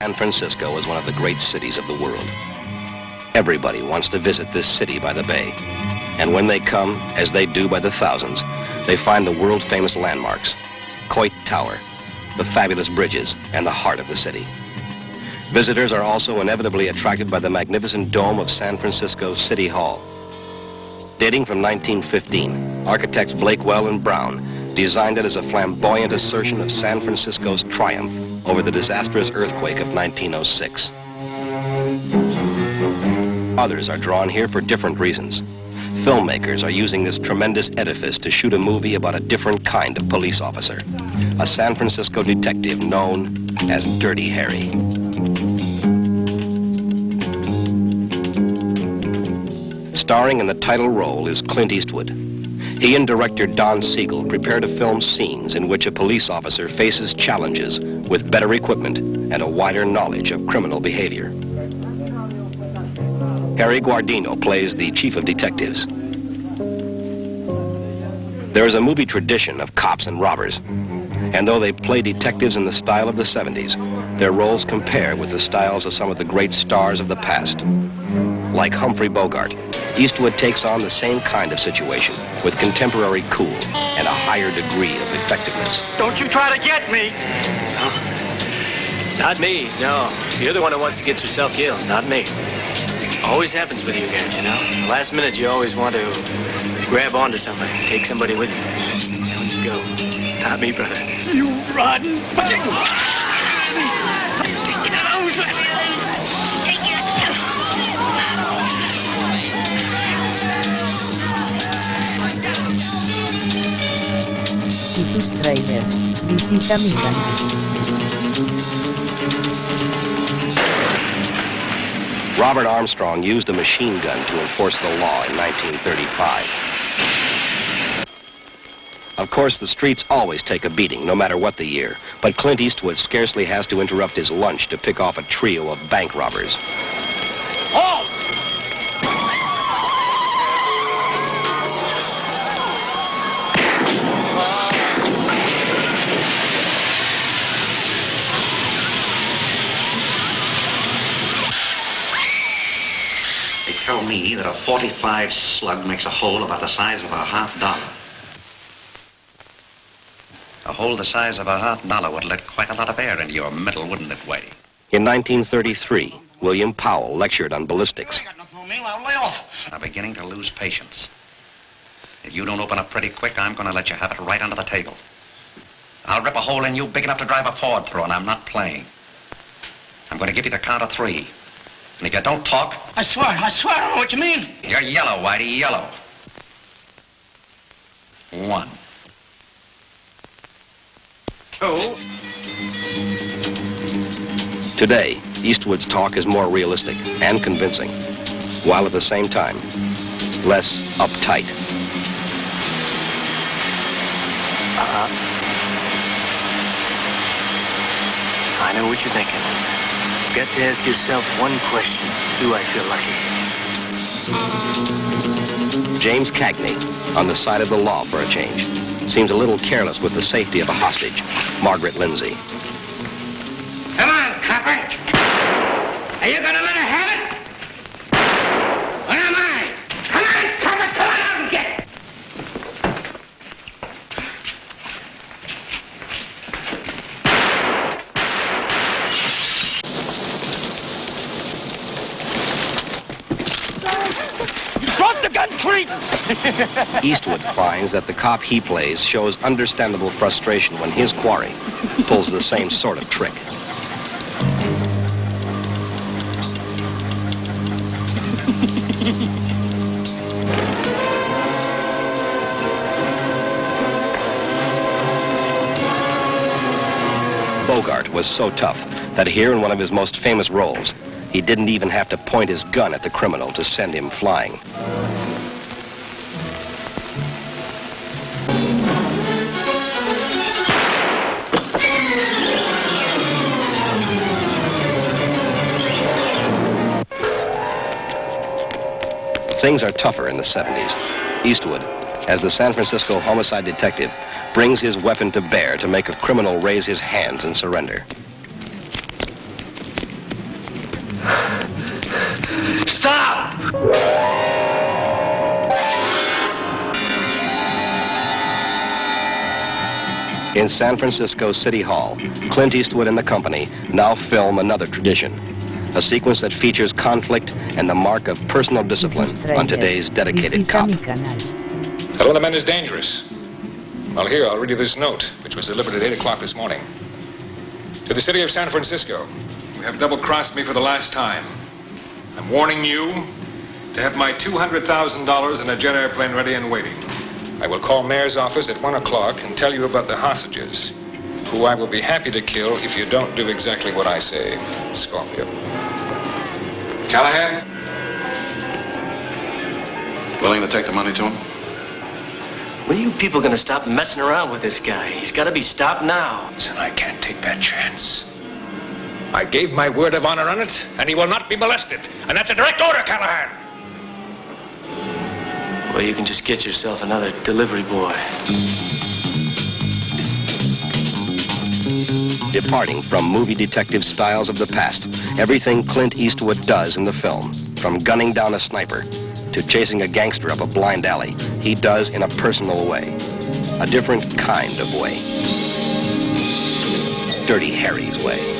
San Francisco is one of the great cities of the world. Everybody wants to visit this city by the bay. And when they come, as they do by the thousands, they find the world-famous landmarks, Coit Tower, the fabulous bridges, and the heart of the city. Visitors are also inevitably attracted by the magnificent dome of San Francisco's City Hall. Dating from 1915, architects Blakewell and Brown designed it as a flamboyant assertion of San Francisco's triumph over the disastrous earthquake of 1906. Others are drawn here for different reasons. Filmmakers are using this tremendous edifice to shoot a movie about a different kind of police officer, a San Francisco detective known as Dirty Harry. Starring in the title role is Clint Eastwood. He and director Don Siegel prepare to film scenes in which a police officer faces challenges with better equipment and a wider knowledge of criminal behavior. Harry Guardino plays the chief of detectives. There is a movie tradition of cops and robbers, and though they play detectives in the style of the 70s, their roles compare with the styles of some of the great stars of the past. Like Humphrey Bogart, Eastwood takes on the same kind of situation with contemporary cool and a higher degree of effectiveness. Don't you try to get me! No, not me, no. You're the one who wants to get yourself killed, not me. Always happens with you guys, you know? Last minute, you always want to grab onto somebody, take somebody with you. Down you go. Not me, brother. You rotten bug! Y tus trailers, visita mi canal. Robert Armstrong used a machine gun to enforce the law in 1935. Of course, the streets always take a beating, no matter what the year, but Clint Eastwood scarcely has to interrupt his lunch to pick off a trio of bank robbers. Halt! They tell me that a .45 slug makes a hole about the size of a $50. A hole the size of a $50 would let quite a lot of air into your middle, wouldn't it, Whitey? In 1933, William Powell lectured on ballistics. I'm beginning to lose patience. If you don't open up pretty quick, I'm going to let you have it right under the table. I'll rip a hole in you big enough to drive a Ford through, and I'm not playing. I'm going to give you the count of 3. And if you don't talk... I swear, I don't know what you mean. You're yellow, Whitey, yellow. 1. 2. Today, Eastwood's talk is more realistic and convincing, while at the same time, less uptight. I know what you're thinking. You've got to ask yourself one question. Do I feel lucky? James Cagney, on the side of the law for a change, seems a little careless with the safety of a hostage, Margaret Lindsay. Come on, copper. Are you gonna let her have it? Or am I? Come on, copper, come on out and get it. You dropped the gun, Cretans! Eastwood finds that the cop he plays shows understandable frustration when his quarry pulls the same sort of trick. Bogart was so tough that here in one of his most famous roles, he didn't even have to point his gun at the criminal to send him flying. Things are tougher in the 70s. Eastwood, as the San Francisco homicide detective, brings his weapon to bear to make a criminal raise his hands and surrender. In San Francisco City Hall, Clint Eastwood and the company now film another tradition, a sequence that features conflict and the mark of personal discipline on today's dedicated cop. Hello, the man is dangerous. Well, here, I'll read you this note, which was delivered at 8 o'clock this morning. To the city of San Francisco, you have double-crossed me for the last time. I'm warning you to have my $200,000 in a jet airplane ready and waiting. I will call mayor's office at 1 o'clock and tell you about the hostages, who I will be happy to kill if you don't do exactly what I say. Scorpio. Callahan? Willing to take the money to him? When are you people gonna stop messing around with this guy? He's gotta be stopped now. Listen, I can't take that chance. I gave my word of honor on it, and he will not be molested. And that's a direct order, Callahan. Well, you can just get yourself another delivery boy. Departing from movie detective styles of the past, everything Clint Eastwood does in the film, from gunning down a sniper to chasing a gangster up a blind alley, he does in a personal way. A different kind of way. Dirty Harry's way.